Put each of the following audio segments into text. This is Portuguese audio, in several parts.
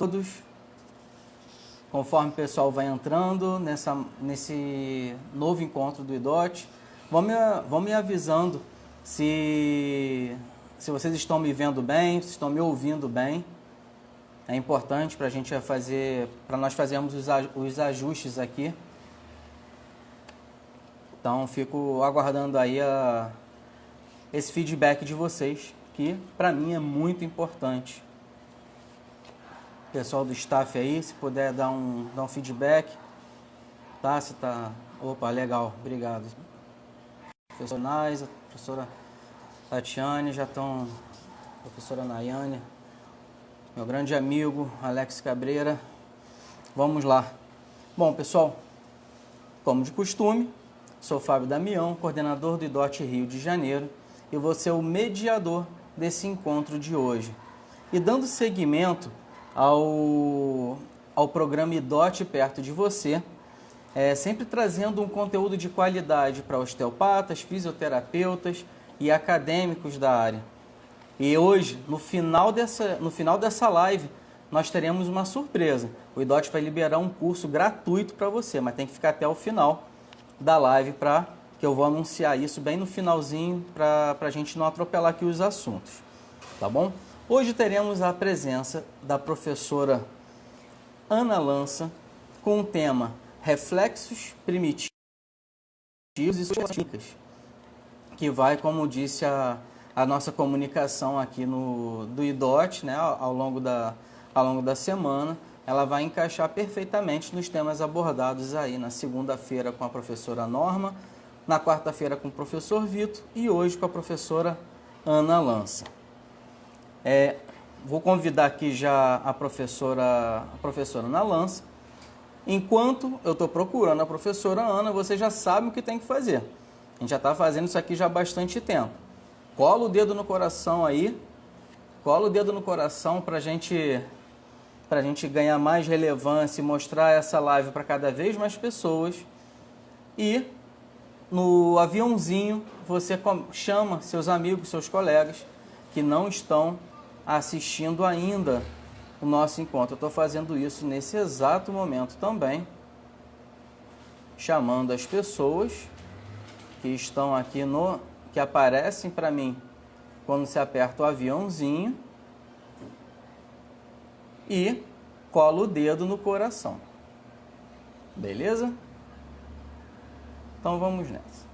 Todos, conforme o pessoal vai entrando nesse novo encontro do IDOT, vão me avisando se vocês estão me vendo bem, se estão me ouvindo bem. É importante para a gente para nós fazermos os ajustes aqui. Então, fico aguardando aí esse feedback de vocês, que para mim é muito importante. Pessoal do staff aí, se puder dar um feedback, tá? Se tá... Opa, legal, obrigado. Professora Naisa, professora Tatiane, professora Nayane, meu grande amigo Alex Cabreira. Vamos lá. Bom, pessoal, como de costume, sou Fábio Damião, coordenador do IDOT Rio de Janeiro, e vou ser o mediador desse encontro de hoje. E dando seguimento ao programa IDOT perto de você, sempre trazendo um conteúdo de qualidade para osteopatas, fisioterapeutas e acadêmicos da área. E hoje, no final dessa live, nós teremos uma surpresa. O IDOT vai liberar um curso gratuito para você, mas tem que ficar até o final da live, que eu vou anunciar isso bem no finalzinho, para a gente não atropelar aqui os assuntos, tá bom? Hoje teremos a presença da professora Ana Lança com o tema Reflexos Primitivos e suas técnicas, que vai, como disse a nossa comunicação aqui do IDOT, né, ao longo da semana, ela vai encaixar perfeitamente nos temas abordados aí na segunda-feira com a professora Norma, na quarta-feira com o professor Vitor e hoje com a professora Ana Lança. Vou convidar aqui já a professora Ana Lança. Enquanto eu estou procurando a professora Ana, você já sabe o que tem que fazer. A gente já está fazendo isso aqui já há bastante tempo. Cola o dedo no coração aí, cola o dedo no coração para a gente ganhar mais relevância e mostrar essa live para cada vez mais pessoas. E no aviãozinho você chama seus amigos, seus colegas que não estão assistindo ainda o nosso encontro. Eu estou fazendo isso nesse exato momento também, chamando as pessoas que estão aqui que aparecem para mim quando se aperta o aviãozinho e colo o dedo no coração. Beleza? Então vamos nessa.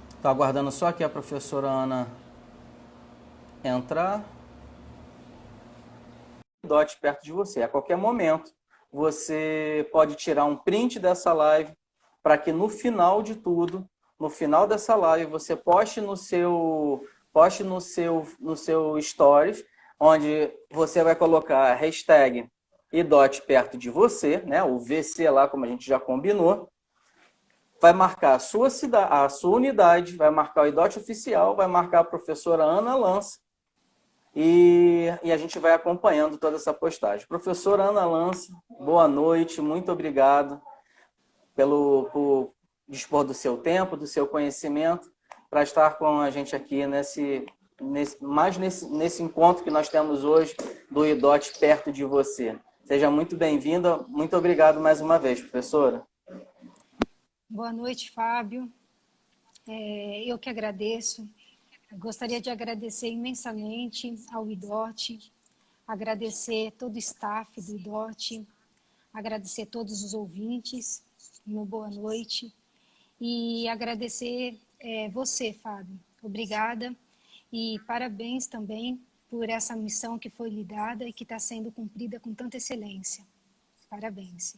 Estou aguardando só que a professora Ana entrar. IDOT perto de você. A qualquer momento você pode tirar um print dessa live para que no final de tudo, no final dessa live, você poste no seu stories, onde você vai colocar a hashtag IDOT perto de você, né? O VC lá, como a gente já combinou. Vai marcar a sua unidade, vai marcar o IDOT oficial, vai marcar a professora Ana Lança, e a gente vai acompanhando toda essa postagem. Professora Ana Lança, boa noite, muito obrigado por dispor do seu tempo, do seu conhecimento, para estar com a gente aqui nesse encontro que nós temos hoje do IDOT perto de você. Seja muito bem-vinda, muito obrigado mais uma vez, professora. Boa noite, Fábio. Eu que agradeço. Gostaria de agradecer imensamente ao IDOT, agradecer todo o staff do IDOT, agradecer todos os ouvintes, uma boa noite, e agradecer você, Fábio. Obrigada e parabéns também por essa missão que foi lhe dada e que está sendo cumprida com tanta excelência. Parabéns.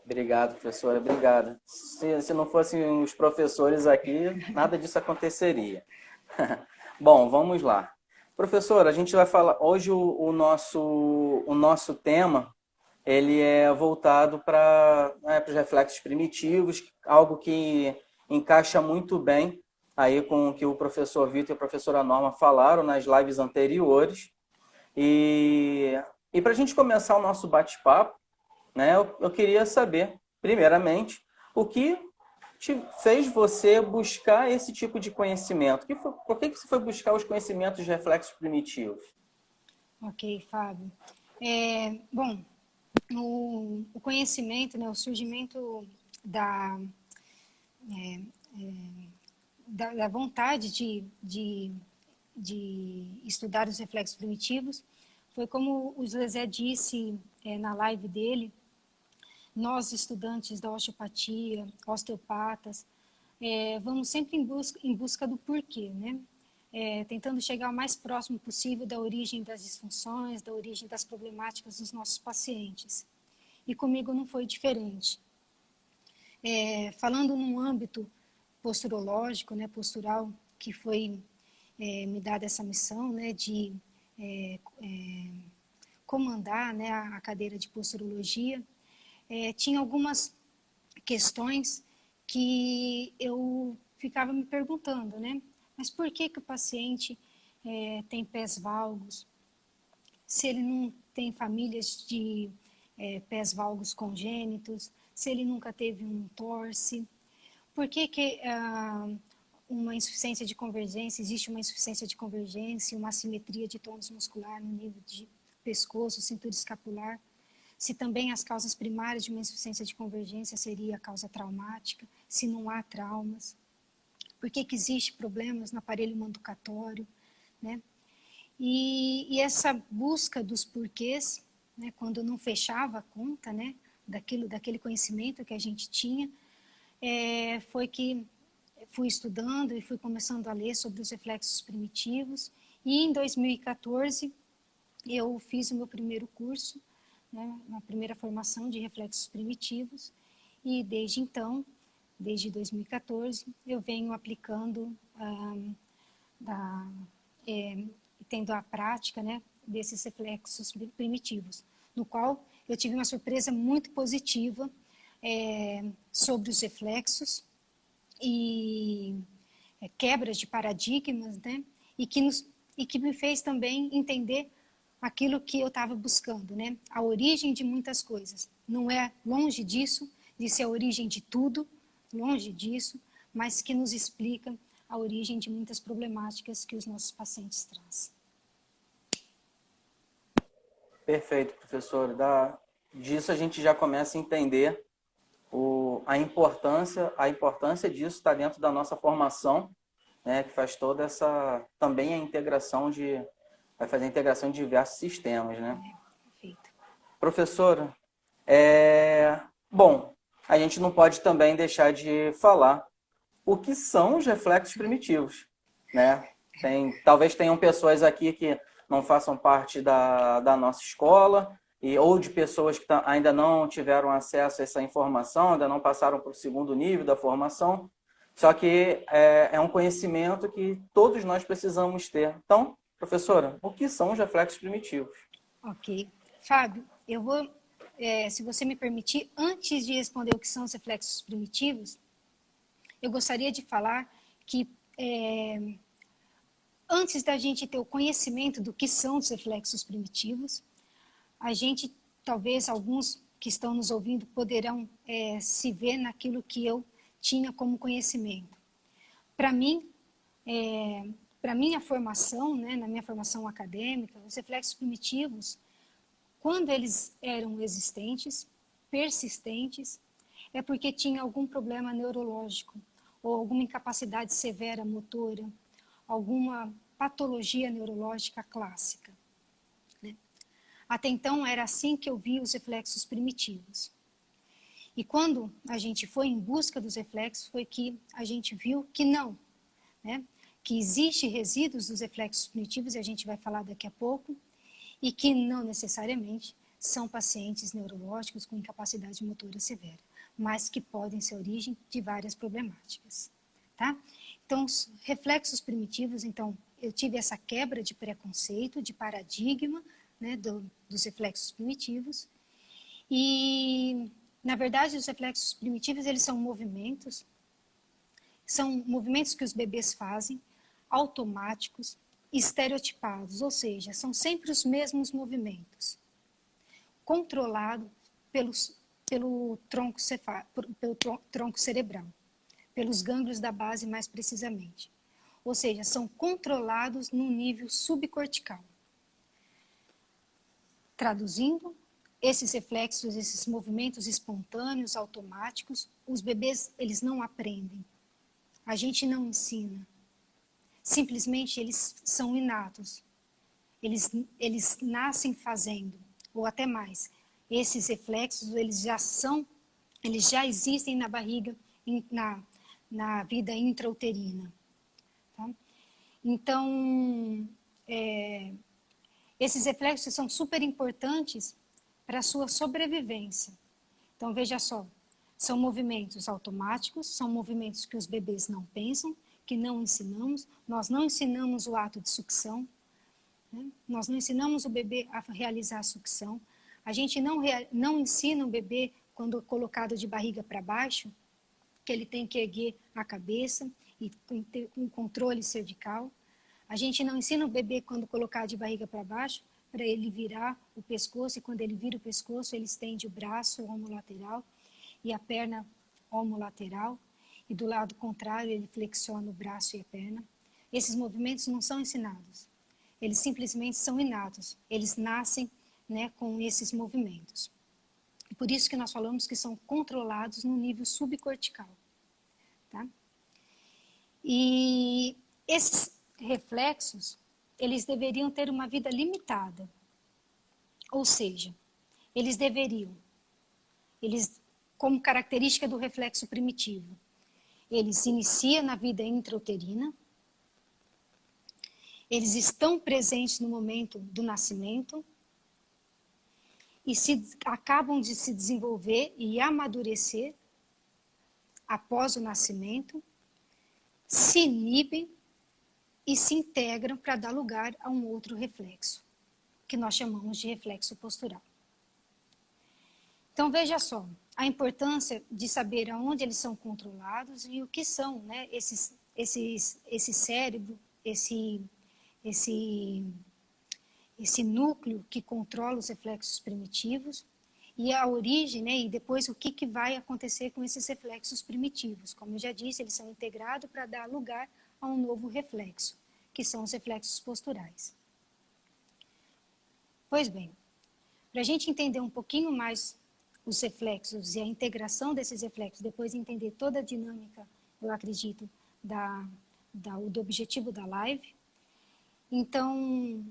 Obrigado, professora, obrigado. Se não fossem os professores aqui, nada disso aconteceria. Bom, vamos lá. Professora, a gente vai falar... Hoje o nosso tema, ele é voltado para os reflexos primitivos, algo que encaixa muito bem aí com o que o professor Vitor e a professora Norma falaram nas lives anteriores. E para a gente começar o nosso bate-papo, né, eu queria saber, primeiramente, o que te fez você buscar esse tipo de conhecimento? Por que você foi buscar os conhecimentos de reflexos primitivos? Ok, Fábio. Bom, o conhecimento, né, o surgimento da vontade de estudar os reflexos primitivos foi como o Zezé disse na live dele. Nós, estudantes da osteopatia, osteopatas, vamos sempre em busca do porquê, né? Tentando chegar o mais próximo possível da origem das disfunções, da origem das problemáticas dos nossos pacientes. E comigo não foi diferente. Falando num âmbito posturológico, né, postural, que foi me dada essa missão, né, de comandar, né, a cadeira de posturologia, tinha algumas questões que eu ficava me perguntando, né? Mas por que o paciente tem pés valgos, se ele não tem famílias de pés valgos congênitos, se ele nunca teve um torce? Por que uma insuficiência de convergência, existe uma insuficiência de convergência, uma assimetria de tônus muscular no nível de pescoço, cintura escapular? Se também as causas primárias de uma insuficiência de convergência seria a causa traumática, se não há traumas? Por que existe problemas no aparelho manducatório, né? E essa busca dos porquês, né, quando não fechava a conta, né, daquele conhecimento que a gente tinha, foi que fui estudando e fui começando a ler sobre os reflexos primitivos. E em 2014 eu fiz o meu primeiro curso, né, uma primeira formação de reflexos primitivos, e desde então, desde 2014, eu venho aplicando, tendo a prática, né, desses reflexos primitivos, no qual eu tive uma surpresa muito positiva sobre os reflexos e quebras de paradigmas, né, e que me fez também entender aquilo que eu estava buscando, né? A origem de muitas coisas. Não é longe disso, de ser a origem de tudo, longe disso, mas que nos explica a origem de muitas problemáticas que os nossos pacientes trazem. Perfeito, professor. Disso a gente já começa a entender a importância disso está dentro da nossa formação, né, que faz toda essa, também a integração vai fazer a integração de diversos sistemas, né? Perfeito. Professora, bom, a gente não pode também deixar de falar o que são os reflexos primitivos, né? Talvez tenham pessoas aqui que não façam parte da nossa escola, ou de pessoas que ainda não tiveram acesso a essa informação, ainda não passaram para o segundo nível da formação, só que é um conhecimento que todos nós precisamos ter. Então, professora, o que são os reflexos primitivos? Ok. Fábio, eu vou, se você me permitir, antes de responder o que são os reflexos primitivos, eu gostaria de falar que antes da gente ter o conhecimento do que são os reflexos primitivos, a gente, talvez alguns que estão nos ouvindo, poderão se ver naquilo que eu tinha como conhecimento. Para mim, para minha formação, né, na minha formação acadêmica, os reflexos primitivos, quando eles eram existentes, persistentes, é porque tinha algum problema neurológico ou alguma incapacidade severa motora, alguma patologia neurológica clássica. Né? Até então era assim que eu via os reflexos primitivos. E quando a gente foi em busca dos reflexos, foi que a gente viu que não, né? Que existe resíduos dos reflexos primitivos, e a gente vai falar daqui a pouco, e que não necessariamente são pacientes neurológicos com incapacidade motora severa, mas que podem ser origem de várias problemáticas, tá? Então, os reflexos primitivos, então, eu tive essa quebra de preconceito, de paradigma, né, dos reflexos primitivos, e, na verdade, os reflexos primitivos, eles são movimentos que os bebês fazem, automáticos, estereotipados, ou seja, são sempre os mesmos movimentos, controlados pelo tronco cerebral, pelos gânglios da base mais precisamente. Ou seja, são controlados no nível subcortical. Traduzindo, esses reflexos, esses movimentos espontâneos, automáticos, os bebês, eles não aprendem. A gente não ensina. Simplesmente eles são inatos. Eles nascem fazendo, ou até mais. Esses reflexos, eles já existem na barriga, na vida intrauterina. Tá? Então, esses reflexos são super importantes para a sua sobrevivência. Então, veja só, são movimentos automáticos, são movimentos que os bebês não pensam, que não ensinamos. Nós não ensinamos o ato de sucção, né? Nós não ensinamos o bebê a realizar a sucção. A gente não ensina o bebê, quando colocado de barriga para baixo, que ele tem que erguer a cabeça e ter um controle cervical. A gente não ensina o bebê, quando colocado de barriga para baixo, para ele virar o pescoço, e quando ele vira o pescoço, ele estende o braço homolateral e a perna homolateral, e do lado contrário ele flexiona o braço e a perna. Esses movimentos não são ensinados, eles simplesmente são inatos, eles nascem, né, com esses movimentos. Por isso que nós falamos que são controlados no nível subcortical. Tá? E esses reflexos, eles deveriam ter uma vida limitada. Ou seja, eles como característica do reflexo primitivo, eles iniciam na vida intrauterina, eles estão presentes no momento do nascimento e acabam de se desenvolver e amadurecer após o nascimento, se inibem e se integram para dar lugar a um outro reflexo, que nós chamamos de reflexo postural. Então, veja só, a importância de saber aonde eles são controlados e o que são, né, esse cérebro, esse núcleo que controla os reflexos primitivos, e a origem, né, e depois o que vai acontecer com esses reflexos primitivos. Como eu já disse, eles são integrados para dar lugar a um novo reflexo, que são os reflexos posturais. Pois bem, para a gente entender um pouquinho mais os reflexos e a integração desses reflexos, depois entender toda a dinâmica, eu acredito, do objetivo da live. Então,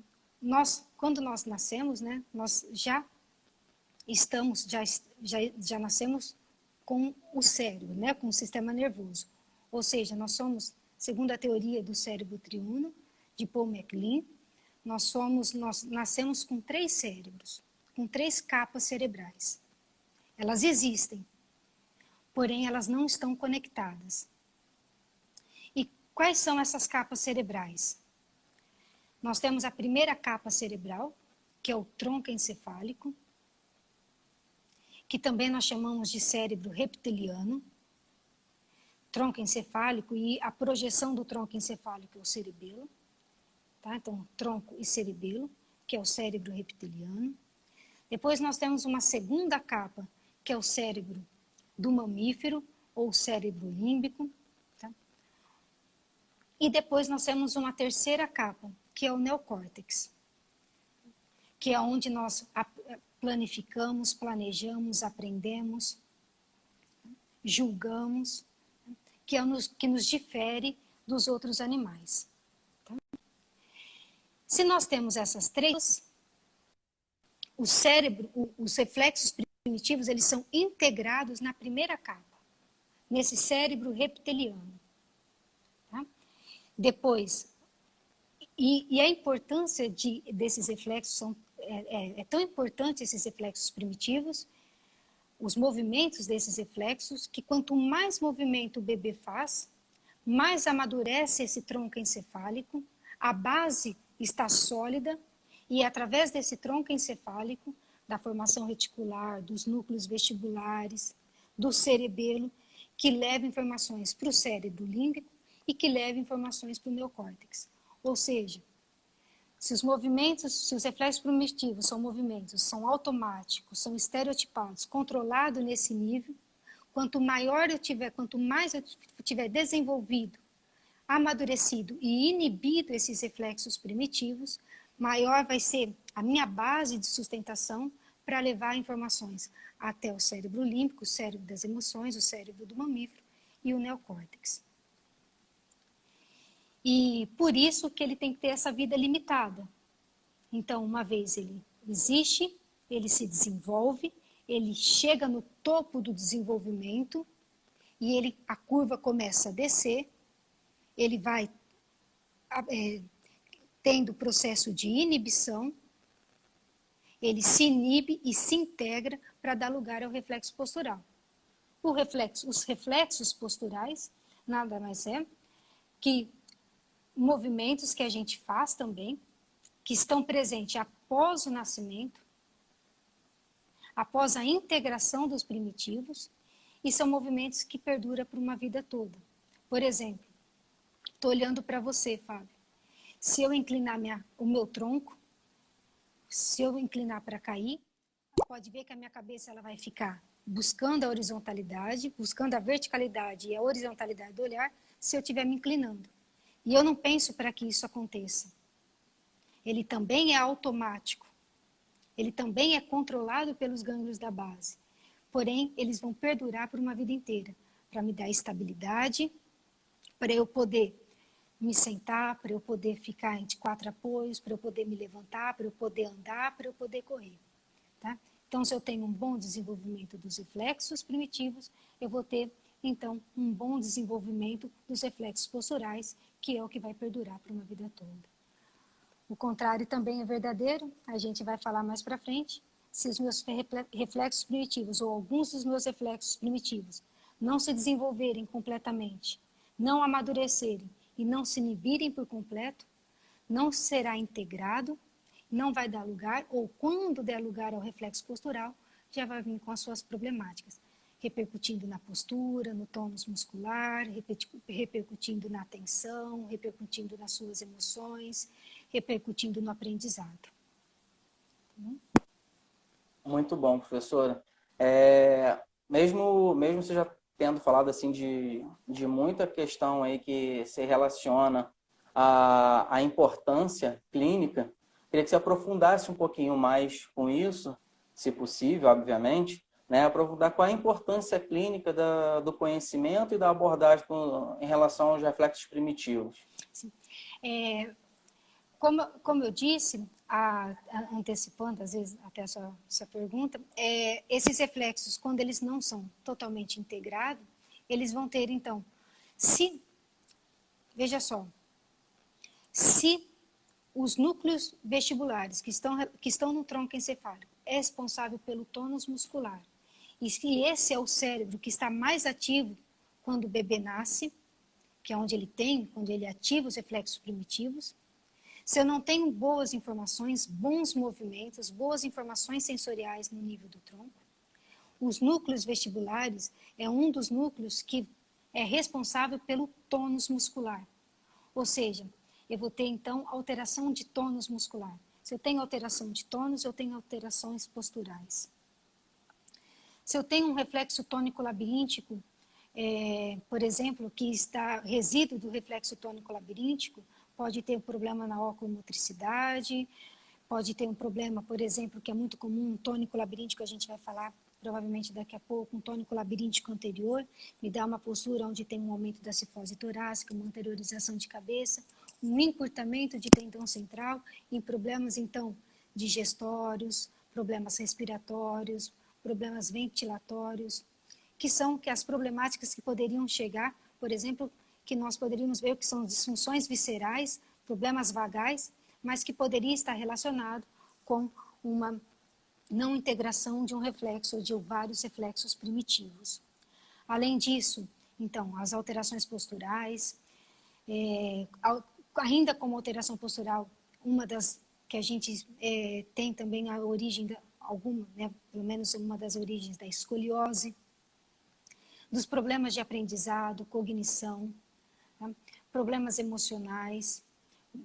quando nós nascemos, né, nós já nascemos com o cérebro, né, com o sistema nervoso. Ou seja, nós somos, segundo a teoria do cérebro triuno, de Paul MacLean, nós nascemos com 3 cérebros, com 3 capas cerebrais. Elas existem, porém elas não estão conectadas. E quais são essas capas cerebrais? Nós temos a primeira capa cerebral, que é o tronco encefálico, que também nós chamamos de cérebro reptiliano. Tronco encefálico, e a projeção do tronco encefálico é o cerebelo. Tá? Então, tronco e cerebelo, que é o cérebro reptiliano. Depois nós temos uma segunda capa, que é o cérebro do mamífero, ou cérebro límbico. Tá? E depois nós temos uma terceira capa, que é o neocórtex, que é onde nós planificamos, planejamos, aprendemos, julgamos, que nos difere dos outros animais. Tá? Se nós temos essas 3, o cérebro, os reflexos primitivos, eles são integrados na primeira capa, nesse cérebro reptiliano. Tá? Depois, e a importância desses reflexos é tão importante, esses reflexos primitivos, os movimentos desses reflexos, que quanto mais movimento o bebê faz, mais amadurece esse tronco encefálico, a base está sólida, e através desse tronco encefálico, da formação reticular, dos núcleos vestibulares, do cerebelo, que leva informações para o cérebro límbico e que leva informações para o neocórtex. Ou seja, se os reflexos primitivos são automáticos, são estereotipados, controlados nesse nível, quanto mais eu tiver desenvolvido, amadurecido e inibido esses reflexos primitivos, maior vai ser a minha base de sustentação para levar informações até o cérebro límbico, o cérebro das emoções, o cérebro do mamífero e o neocórtex. E por isso que ele tem que ter essa vida limitada. Então, uma vez ele existe, ele se desenvolve, ele chega no topo do desenvolvimento e a curva começa a descer, ele vai tendo processo de inibição, ele se inibe e se integra para dar lugar ao reflexo postural. Os reflexos posturais nada mais é que movimentos que a gente faz também, que estão presentes após o nascimento, após a integração dos primitivos, e são movimentos que perduram por uma vida toda. Por exemplo, estou olhando para você, Fábio. Se eu inclinar o meu tronco, se eu inclinar para cair, pode ver que a minha cabeça ela vai ficar buscando a horizontalidade, buscando a verticalidade e a horizontalidade do olhar, se eu estiver me inclinando. E eu não penso para que isso aconteça. Ele também é automático. Ele também é controlado pelos gânglios da base. Porém, eles vão perdurar por uma vida inteira, para me dar estabilidade, para eu poder me sentar, para eu poder ficar entre 4 apoios, para eu poder me levantar, para eu poder andar, para eu poder correr. Tá? Então, se eu tenho um bom desenvolvimento dos reflexos primitivos, eu vou ter, então, um bom desenvolvimento dos reflexos posturais, que é o que vai perdurar por uma vida toda. O contrário também é verdadeiro, a gente vai falar mais para frente. Se os meus reflexos primitivos, ou alguns dos meus reflexos primitivos, não se desenvolverem completamente, não amadurecerem e não se inibirem por completo, não será integrado, não vai dar lugar, ou quando der lugar ao reflexo postural, já vai vir com as suas problemáticas, repercutindo na postura, no tônus muscular, repercutindo na atenção, repercutindo nas suas emoções, repercutindo no aprendizado. Muito bom, professora. Mesmo você já tendo falado assim de muita questão aí que se relaciona à importância clínica, queria que você aprofundasse um pouquinho mais com isso, se possível, obviamente, né? Aprofundar qual a importância clínica do conhecimento e da abordagem em relação aos reflexos primitivos. Sim. Como eu disse, antecipando às vezes até a sua pergunta, esses reflexos, quando eles não são totalmente integrados, eles vão ter, então, veja só, se os núcleos vestibulares que estão no tronco encefálico é responsável pelo tônus muscular, e que esse é o cérebro que está mais ativo quando o bebê nasce, que é onde quando ele ativa os reflexos primitivos. Se eu não tenho boas informações, bons movimentos, boas informações sensoriais no nível do tronco, os núcleos vestibulares é um dos núcleos que é responsável pelo tônus muscular. Ou seja, eu vou ter então alteração de tônus muscular. Se eu tenho alteração de tônus, eu tenho alterações posturais. Se eu tenho um reflexo tônico labiríntico, por exemplo, que está resíduo do reflexo tônico labiríntico, pode ter um problema na oculomotricidade, pode ter um problema, por exemplo, que é muito comum, um tônico labiríntico, a gente vai falar provavelmente daqui a pouco, um tônico labiríntico anterior, me dá uma postura onde tem um aumento da cifose torácica, uma anteriorização de cabeça, um encurtamento de tendão central e problemas, então, digestórios, problemas respiratórios, problemas ventilatórios, que são as problemáticas que poderiam chegar, por exemplo, que nós poderíamos ver que são disfunções viscerais, problemas vagais, mas que poderia estar relacionado com uma não integração de um reflexo ou de vários reflexos primitivos. Além disso, então, as alterações posturais, ainda como alteração postural, uma das que a gente tem também a origem, pelo menos uma das origens da escoliose, dos problemas de aprendizado, cognição, tá? Problemas emocionais.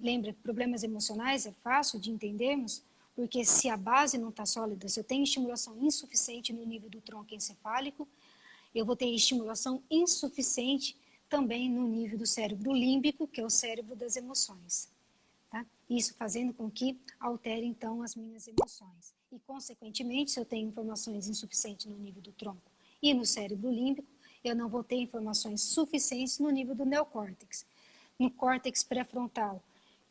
Lembra que problemas emocionais é fácil de entendermos, porque se a base não está sólida, se eu tenho estimulação insuficiente no nível do tronco encefálico, eu vou ter estimulação insuficiente também no nível do cérebro límbico, que é o cérebro das emoções. tá? Isso fazendo com que altere, então, as minhas emoções. E, consequentemente, se eu tenho informações insuficientes no nível do tronco e no cérebro límbico, eu não vou ter informações suficientes no nível do neocórtex. No córtex pré-frontal,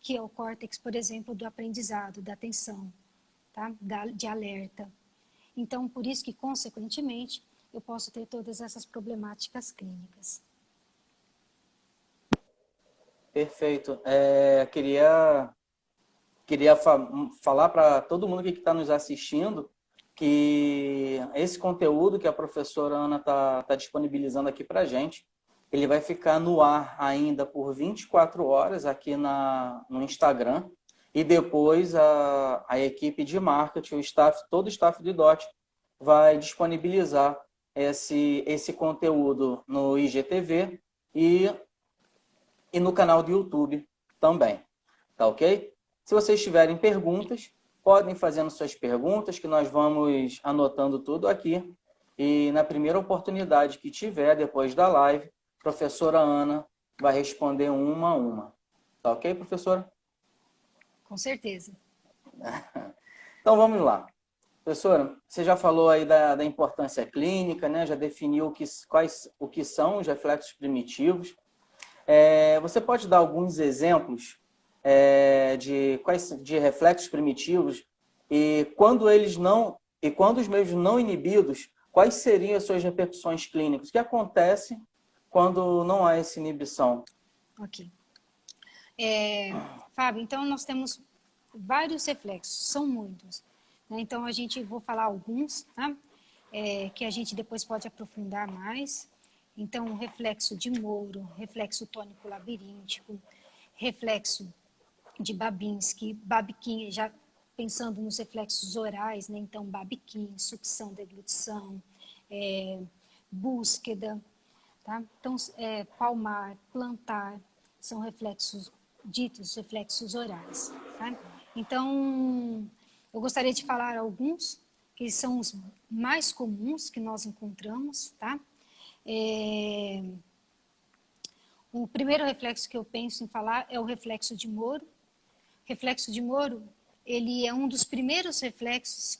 que é o córtex, por exemplo, do aprendizado, da atenção, tá? De alerta. Então, por isso que, consequentemente, eu posso ter todas essas problemáticas clínicas. Perfeito. Queria falar para todo mundo que está nos assistindo que esse conteúdo que a professora Ana está disponibilizando aqui para a gente, ele vai ficar no ar ainda por 24 horas aqui no Instagram, e depois a equipe de marketing, todo o staff do IDOT vai disponibilizar esse conteúdo no IGTV e no canal do YouTube também, tá ok? Se vocês tiverem perguntas, podem fazendo suas perguntas, que nós vamos anotando tudo aqui. E na primeira oportunidade que tiver, depois da live, a professora Ana vai responder uma a uma. Tá ok, professora? Com certeza. Então vamos lá. Professora, você já falou aí da importância clínica, né? Já definiu o que são os reflexos primitivos. Você pode dar alguns exemplos de reflexos primitivos e quando os mesmos não inibidos, quais seriam as suas repercussões clínicas? O que acontece quando não há essa inibição? Ok. Fábio, então nós temos vários reflexos, são muitos, né? Então vou falar alguns, tá? Que a gente depois pode aprofundar mais. Então, o reflexo de Moro, reflexo tônico labiríntico, reflexo de Babinski, Babkin, já pensando nos reflexos orais, né? Então, Babkin, sucção, deglutição, búsqueda, tá? Então, palmar, plantar, são ditos reflexos orais, tá? Então, eu gostaria de falar alguns, que são os mais comuns que nós encontramos, tá? O primeiro reflexo que eu penso em falar é o reflexo de Moro. O reflexo de Moro, ele é um dos primeiros reflexos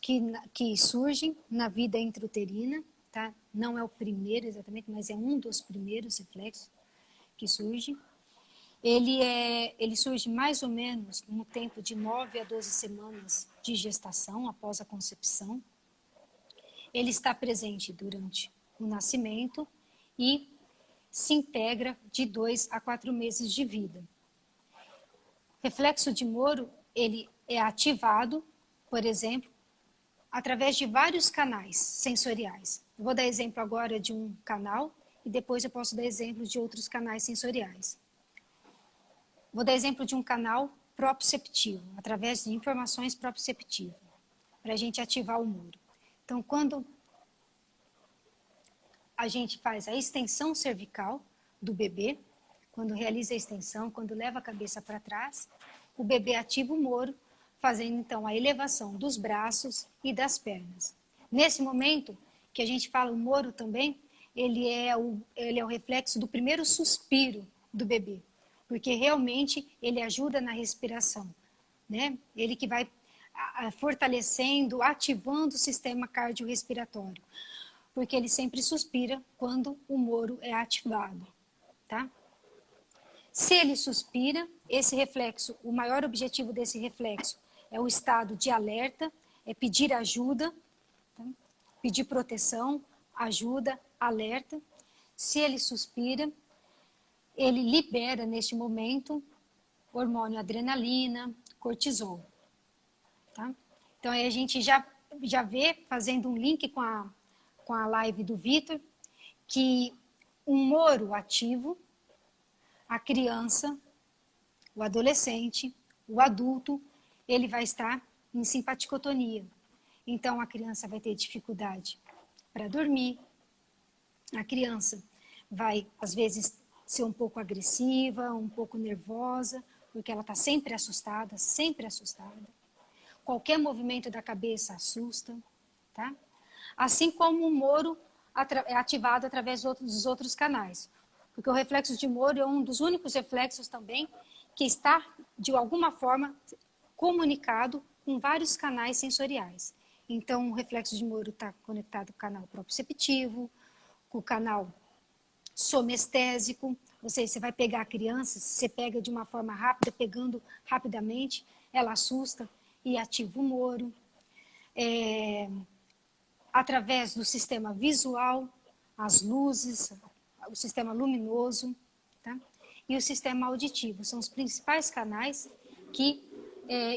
que surgem na vida intrauterina, tá? Não é o primeiro exatamente, mas é um dos primeiros reflexos que surge. Ele surge mais ou menos no tempo de 9 a 12 semanas de gestação, após a concepção. Ele está presente durante o nascimento e se integra de 2 a 4 meses de vida. Reflexo de Moro, ele é ativado, por exemplo, através de vários canais sensoriais. Eu vou dar exemplo agora de um canal e depois eu posso dar exemplo de outros canais sensoriais. Vou dar exemplo de um canal proprioceptivo, através de informações proprioceptivas, para a gente ativar o Moro. Então, quando a gente faz a extensão cervical do bebê, quando realiza a extensão, quando leva a cabeça para trás, o bebê ativa o Moro, fazendo então a elevação dos braços e das pernas. Nesse momento que a gente fala o Moro também, ele é o reflexo do primeiro suspiro do bebê, porque realmente ele ajuda na respiração, né? Ele que vai fortalecendo, ativando o sistema cardiorrespiratório, porque ele sempre suspira quando o Moro é ativado, tá? Se ele suspira, esse reflexo, o maior objetivo desse reflexo é o estado de alerta, é pedir ajuda, tá? Pedir proteção, ajuda, alerta. Se ele suspira, ele libera neste momento hormônio adrenalina, cortisol, tá? Então aí a gente já vê, fazendo um link com a live do Vitor, que um Moro ativo, a criança, o adolescente, o adulto, ele vai estar em simpaticotonia. Então, a criança vai ter dificuldade para dormir, a criança vai, às vezes, ser um pouco agressiva, um pouco nervosa, porque ela está sempre assustada, sempre assustada. Qualquer movimento da cabeça assusta, tá? Assim como o Moro é ativado através dos outros canais. Porque o reflexo de Moro é um dos únicos reflexos também que está, de alguma forma, comunicado com vários canais sensoriais. Então, o reflexo de Moro está conectado com o canal proprioceptivo, com o canal somestésico, ou seja, você vai pegar a criança, você pega de uma forma rápida, pegando rapidamente, ela assusta e ativa o Moro. Através do sistema visual, as luzes, o sistema luminoso, tá? E o sistema auditivo. São os principais canais que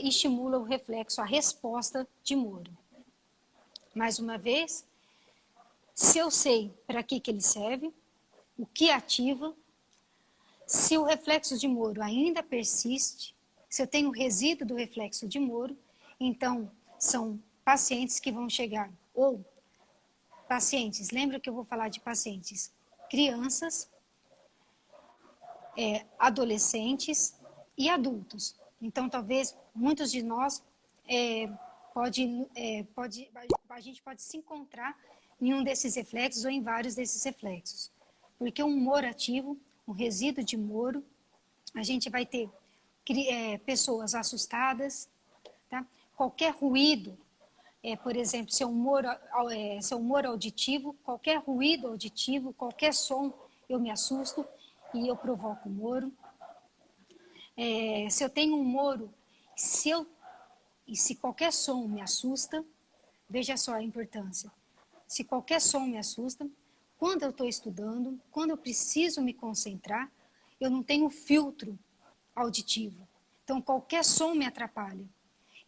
estimulam o reflexo, a resposta de Moro. Mais uma vez, se eu sei para que ele serve, o que ativa, se o reflexo de Moro ainda persiste, se eu tenho resíduo do reflexo de Moro, então são pacientes que vão chegar, ou pacientes, lembra que eu vou falar de pacientes, crianças, adolescentes e adultos. Então, talvez muitos de nós a gente pode se encontrar em um desses reflexos ou em vários desses reflexos. Porque um Moro ativo, um resíduo de Moro, a gente vai ter pessoas assustadas, tá? Qualquer ruído, por exemplo, se é um Moro auditivo, qualquer ruído auditivo, qualquer som, eu me assusto e eu provoco Moro. Se eu tenho um Moro, se qualquer som me assusta, veja só a importância. Se qualquer som me assusta, quando eu estou estudando, quando eu preciso me concentrar, eu não tenho filtro auditivo. Então, qualquer som me atrapalha.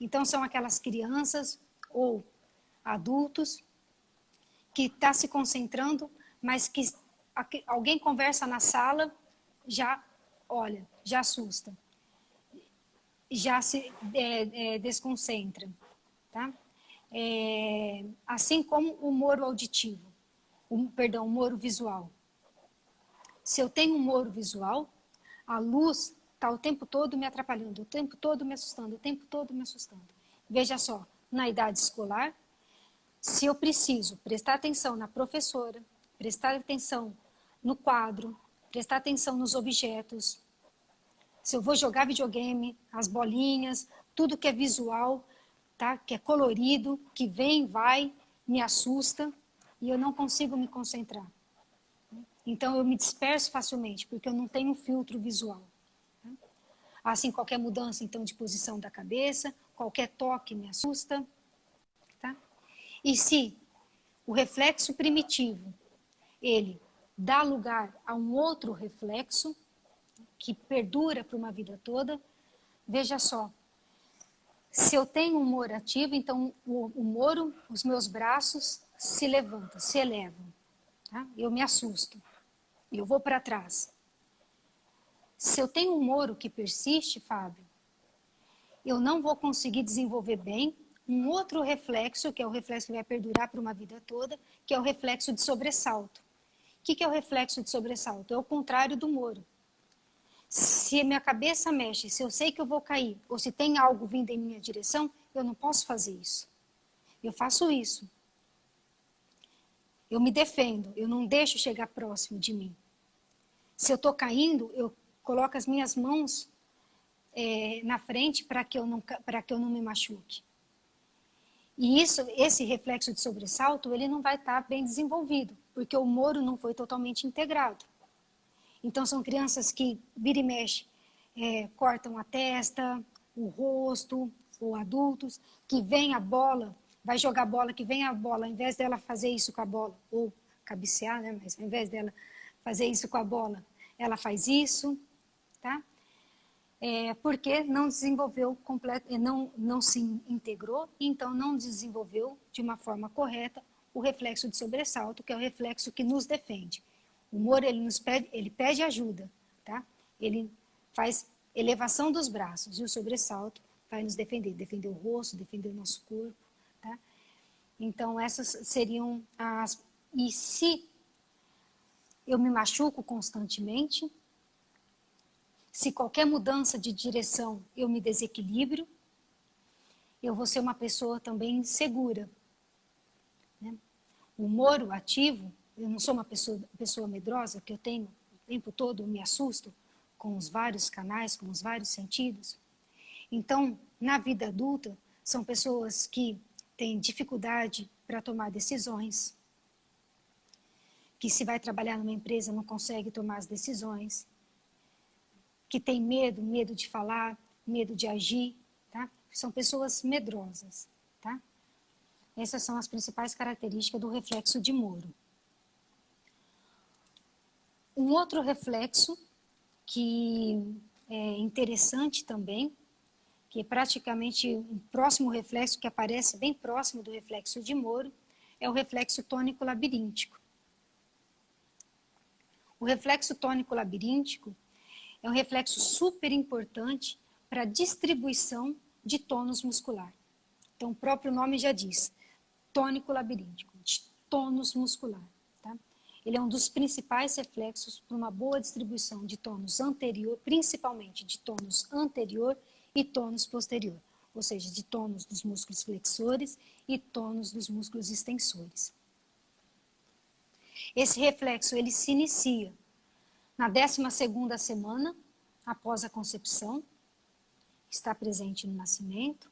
Então, são aquelas crianças ou adultos que estão se concentrando, mas que alguém conversa na sala, já olha, já assusta, já se desconcentra, tá? Assim como o Moro auditivo, o Moro visual. Se eu tenho um Moro visual, a luz está o tempo todo me atrapalhando, o tempo todo me assustando, o tempo todo me assustando. Veja só, na idade escolar, se eu preciso prestar atenção na professora, prestar atenção no quadro, prestar atenção nos objetos, se eu vou jogar videogame, as bolinhas, tudo que é visual, tá? Que é colorido, que vem, vai, me assusta e eu não consigo me concentrar. Então, eu me disperso facilmente, porque eu não tenho filtro visual. Tá? Assim, qualquer mudança, então, de posição da cabeça, qualquer toque me assusta. Tá? E se o reflexo primitivo, ele dá lugar a um outro reflexo, que perdura por uma vida toda, veja só, se eu tenho um Moro ativo, então o Moro, os meus braços se levantam, se elevam. Tá? Eu me assusto, eu vou para trás. Se eu tenho um Moro que persiste, Fábio, eu não vou conseguir desenvolver bem um outro reflexo, que é o reflexo que vai perdurar por uma vida toda, que é o reflexo de sobressalto. O que é o reflexo de sobressalto? É o contrário do Moro. Se minha cabeça mexe, se eu sei que eu vou cair, ou se tem algo vindo em minha direção, eu não posso fazer isso. Eu faço isso. Eu me defendo, eu não deixo chegar próximo de mim. Se eu estou caindo, eu coloco as minhas mãos na frente para que eu não me machuque. E esse reflexo de sobressalto, ele não vai estar bem desenvolvido, porque o Moro não foi totalmente integrado. Então, são crianças que, vira e mexe, cortam a testa, o rosto, ou adultos, que vem a bola, vai jogar bola, que vem a bola, ao invés dela fazer isso com a bola, ou cabecear, né? Mas ao invés dela fazer isso com a bola, ela faz isso, tá? Porque não desenvolveu não se integrou, então não desenvolveu de uma forma correta o reflexo de sobressalto, que é o reflexo que nos defende. O Moro, ele pede ajuda, tá? Ele faz elevação dos braços, e o sobressalto vai nos defender o rosto, defender o nosso corpo, tá? Então, essas seriam as... E se eu me machuco constantemente, se qualquer mudança de direção eu me desequilibro, eu vou ser uma pessoa também insegura, né? O Moro ativo, eu não sou uma pessoa medrosa, que eu tenho o tempo todo, eu me assusto. com os vários canais, com os vários sentidos. Então, na vida adulta, são pessoas que têm dificuldade para tomar decisões, que se vai trabalhar numa empresa não consegue tomar as decisões, que tem medo, medo de falar, medo de agir, tá? São pessoas medrosas, tá? Essas são as principais características do reflexo de Moro. Um outro reflexo que é interessante também, que é praticamente um próximo reflexo que aparece bem próximo do reflexo de Moro, é o reflexo tônico labiríntico. O reflexo tônico labiríntico é um reflexo super importante para a distribuição de tônus muscular. Então, o próprio nome já diz, tônico labiríntico, de tônus muscular. Tá? Ele é um dos principais reflexos para uma boa distribuição de tônus anterior, principalmente de tônus anterior e tônus posterior, ou seja, de tônus dos músculos flexores e tônus dos músculos extensores. Esse reflexo ele se inicia na 12ª semana após a concepção, está presente no nascimento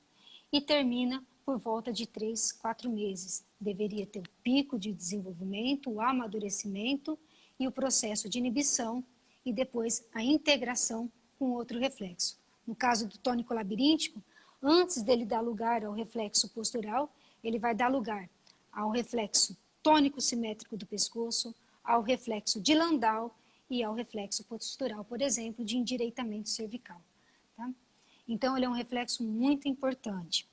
e termina por volta de 3, 4 meses. Deveria ter o pico de desenvolvimento, o amadurecimento e o processo de inibição e depois a integração com outro reflexo. No caso do tônico labiríntico, antes dele dar lugar ao reflexo postural, ele vai dar lugar ao reflexo tônico simétrico do pescoço, ao reflexo de Landau e ao reflexo postural, por exemplo, de endireitamento cervical. Tá? Então, ele é um reflexo muito importante.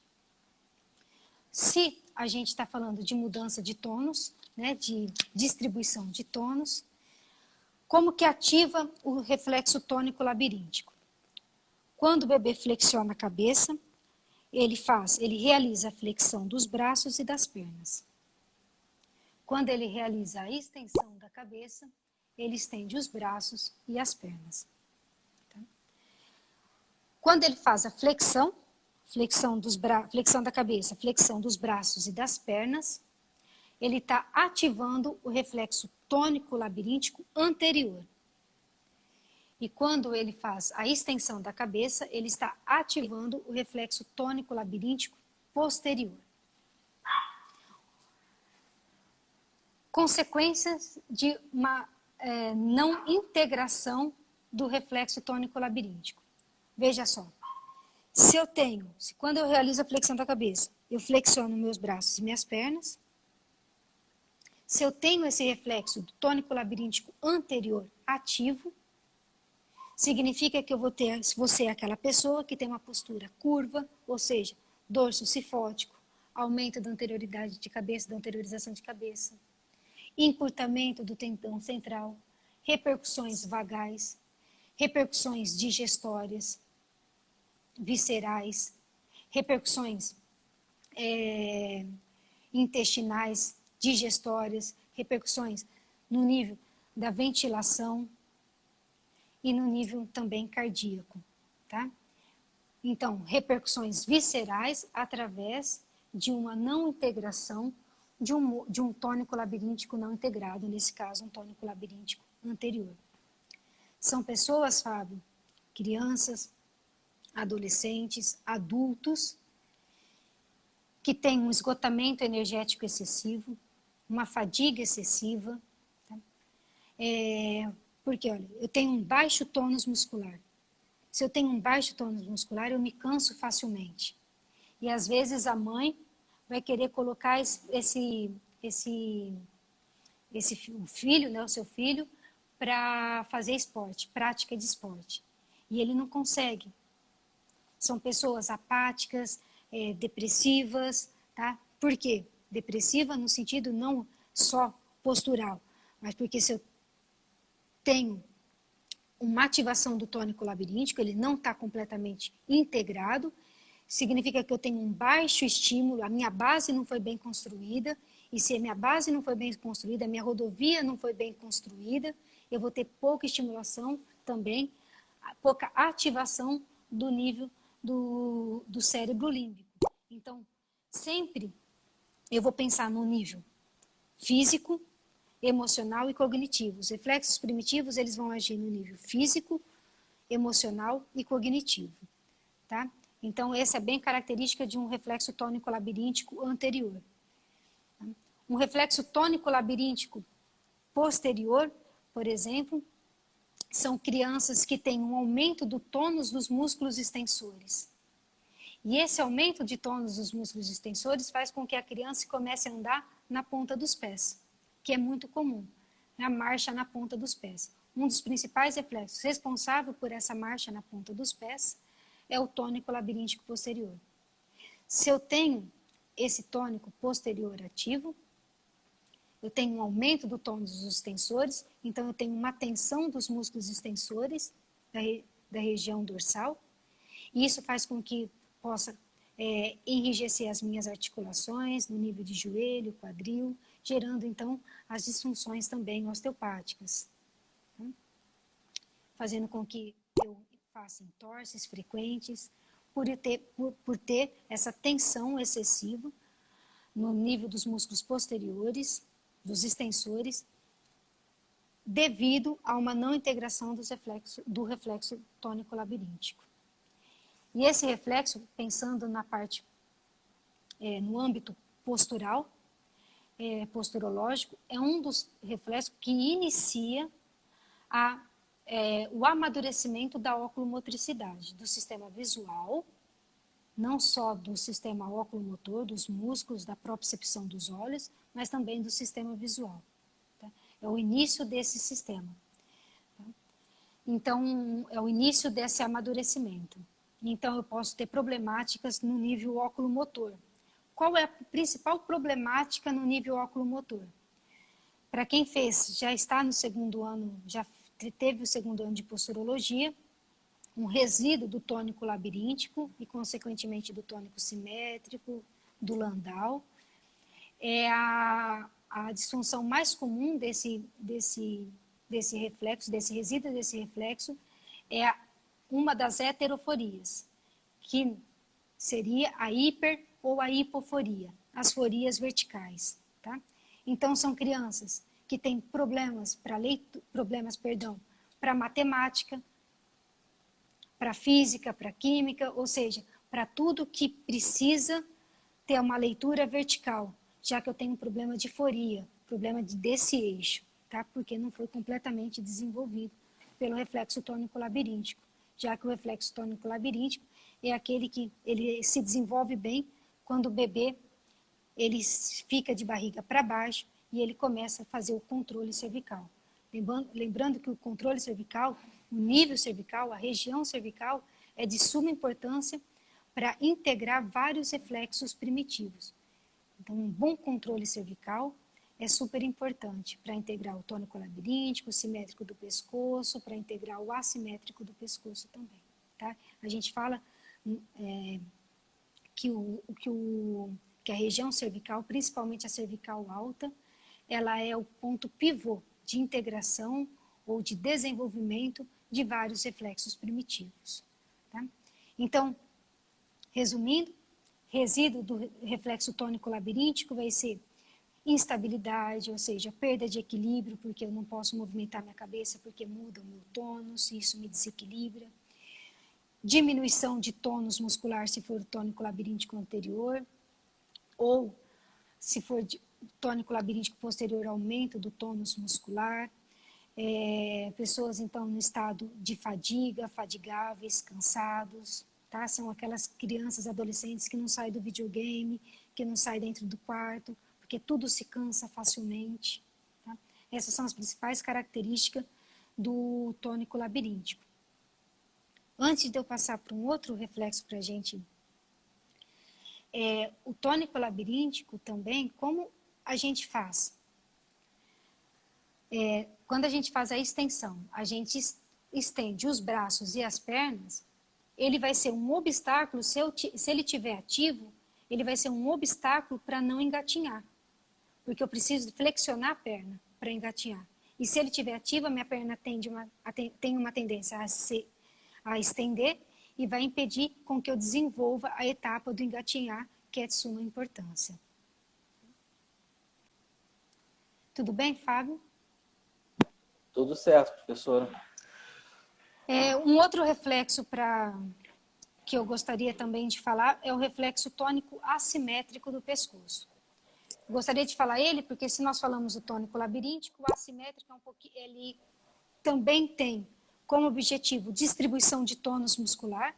Se a gente está falando de mudança de tônus, né, de distribuição de tônus, como que ativa o reflexo tônico labiríntico? Quando o bebê flexiona a cabeça, ele realiza a flexão dos braços e das pernas. Quando ele realiza a extensão da cabeça, ele estende os braços e as pernas. Tá? Quando ele faz a flexão da cabeça, flexão dos braços e das pernas, ele está ativando o reflexo tônico labiríntico anterior. E quando ele faz a extensão da cabeça, ele está ativando o reflexo tônico labiríntico posterior. Consequências de uma não integração do reflexo tônico labiríntico. Veja só, quando eu realizo a flexão da cabeça, eu flexiono meus braços e minhas pernas. Se eu tenho esse reflexo do tônico labiríntico anterior ativo, significa que eu vou ser aquela pessoa que tem uma postura curva, ou seja, dorso cifótico, aumento da anterioridade de cabeça, da anteriorização de cabeça, encurtamento do tendão central, repercussões vagais, repercussões digestórias, viscerais, repercussões intestinais, digestórias, repercussões no nível da ventilação e no nível também cardíaco, tá? Então, repercussões viscerais através de uma não integração de um tônico labiríntico não integrado, nesse caso, um tônico labiríntico anterior. São pessoas, Fábio, crianças, adolescentes, adultos, que têm um esgotamento energético excessivo, uma fadiga excessiva, tá? Porque, olha, eu tenho um baixo tônus muscular. Se eu tenho um baixo tônus muscular, eu me canso facilmente. E, às vezes, a mãe vai querer colocar o filho, né, o seu filho, para fazer esporte, prática de esporte. E ele não consegue. São pessoas apáticas, depressivas, tá? Por quê? Depressiva no sentido não só postural, mas porque se eu tenho uma ativação do tônico labiríntico, ele não está completamente integrado, significa que eu tenho um baixo estímulo, a minha base não foi bem construída, e se a minha base não foi bem construída, a minha rodovia não foi bem construída, eu vou ter pouca estimulação também, pouca ativação do nível do cérebro límbico. Então, sempre eu vou pensar no nível físico, emocional e cognitivo. Os reflexos primitivos, eles vão agir no nível físico, emocional e cognitivo, tá? Então, essa é bem característica de um reflexo tônico-labiríntico anterior. Um reflexo tônico-labiríntico posterior, por exemplo, são crianças que têm um aumento do tônus dos músculos extensores. E esse aumento de tônus dos músculos extensores faz com que a criança comece a andar na ponta dos pés, que é muito comum, a marcha na ponta dos pés. Um dos principais reflexos responsável por essa marcha na ponta dos pés é o tônico labiríntico posterior. Se eu tenho esse tônico posterior ativo, eu tenho um aumento do tônus dos extensores, então eu tenho uma tensão dos músculos extensores da região dorsal, e isso faz com que possa enrijecer as minhas articulações no nível de joelho, quadril, gerando então as disfunções também osteopáticas, tá? Fazendo com que eu faça entorses frequentes por ter essa tensão excessiva no nível dos músculos posteriores, dos extensores, devido a uma não integração do reflexo tônico-labiríntico. E esse reflexo, pensando na parte, no âmbito postural, posturológico, é um dos reflexos que inicia o amadurecimento da oculomotricidade, do sistema visual, não só do sistema oculomotor, dos músculos, da propriocepção dos olhos, mas também do sistema visual. Tá? É o início desse sistema. Tá? Então, é o início desse amadurecimento. Então, eu posso ter problemáticas no nível oculomotor. Qual é a principal problemática no nível oculomotor? Para quem já está no segundo ano, já teve o segundo ano de posturologia, um resíduo do tônico labiríntico e, consequentemente, do tônico simétrico, do Landau. É a disfunção mais comum desse reflexo, desse resíduo desse reflexo, é uma das heteroforias, que seria a hiper ou a hipoforia, as forias verticais, tá? Então, são crianças que têm problemas para matemática, para física, para química, ou seja, para tudo que precisa ter uma leitura vertical, já que eu tenho um problema de foria, problema desse eixo, tá? Porque não foi completamente desenvolvido pelo reflexo tônico-labiríntico, já que o reflexo tônico-labiríntico é aquele que ele se desenvolve bem quando o bebê ele fica de barriga para baixo e ele começa a fazer o controle cervical. Lembrando que o controle cervical, o nível cervical, a região cervical é de suma importância para integrar vários reflexos primitivos. Então, um bom controle cervical é super importante para integrar o tônico labiríntico, o simétrico do pescoço, para integrar o assimétrico do pescoço também. Tá? A gente fala que a região cervical, principalmente a cervical alta, ela é o ponto pivô de integração ou de desenvolvimento de vários reflexos primitivos. Tá? Então, resumindo, resíduo do reflexo tônico-labiríntico vai ser instabilidade, ou seja, perda de equilíbrio, porque eu não posso movimentar minha cabeça porque muda o meu tônus, e isso me desequilibra. Diminuição de tônus muscular se for o tônico-labiríntico anterior, ou se for tônico labiríntico posterior, aumento do tônus muscular. Pessoas, então, no estado de fadiga, fadigáveis, cansados, tá? São aquelas crianças, adolescentes que não saem do videogame, que não saem dentro do quarto, porque tudo se cansa facilmente. Tá? Essas são as principais características do tônico labiríntico. Antes de eu passar para um outro reflexo para a gente, o tônico labiríntico também, como a gente faz? Quando a gente faz a extensão, a gente estende os braços e as pernas, ele vai ser um obstáculo, se ele estiver ativo, ele vai ser um obstáculo para não engatinhar, porque eu preciso flexionar a perna para engatinhar. E se ele estiver ativo, a minha perna tem uma tendência a estender e vai impedir com que eu desenvolva a etapa do engatinhar, que é de suma importância. Tudo bem, Fábio? Tudo certo, professora. Um outro reflexo que eu gostaria também de falar é o reflexo tônico assimétrico do pescoço. Gostaria de falar ele porque se nós falamos do tônico labiríntico, o assimétrico é ele também tem como objetivo distribuição de tônus muscular,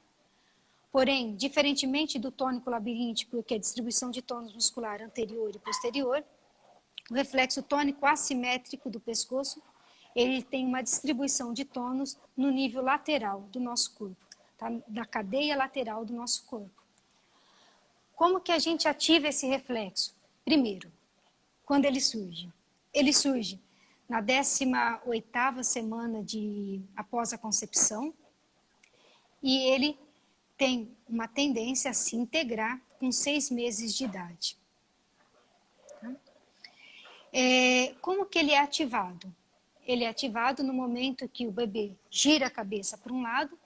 porém, diferentemente do tônico labiríntico, que é a distribuição de tônus muscular anterior e posterior, o reflexo tônico assimétrico do pescoço, ele tem uma distribuição de tônus no nível lateral do nosso corpo, tá? Na cadeia lateral do nosso corpo. Como que a gente ativa esse reflexo? Primeiro, quando ele surge? Ele surge na 18ª semana após a concepção e ele tem uma tendência a se integrar com 6 meses de idade. Como que ele é ativado? Ele é ativado no momento que o bebê gira a cabeça para um lado.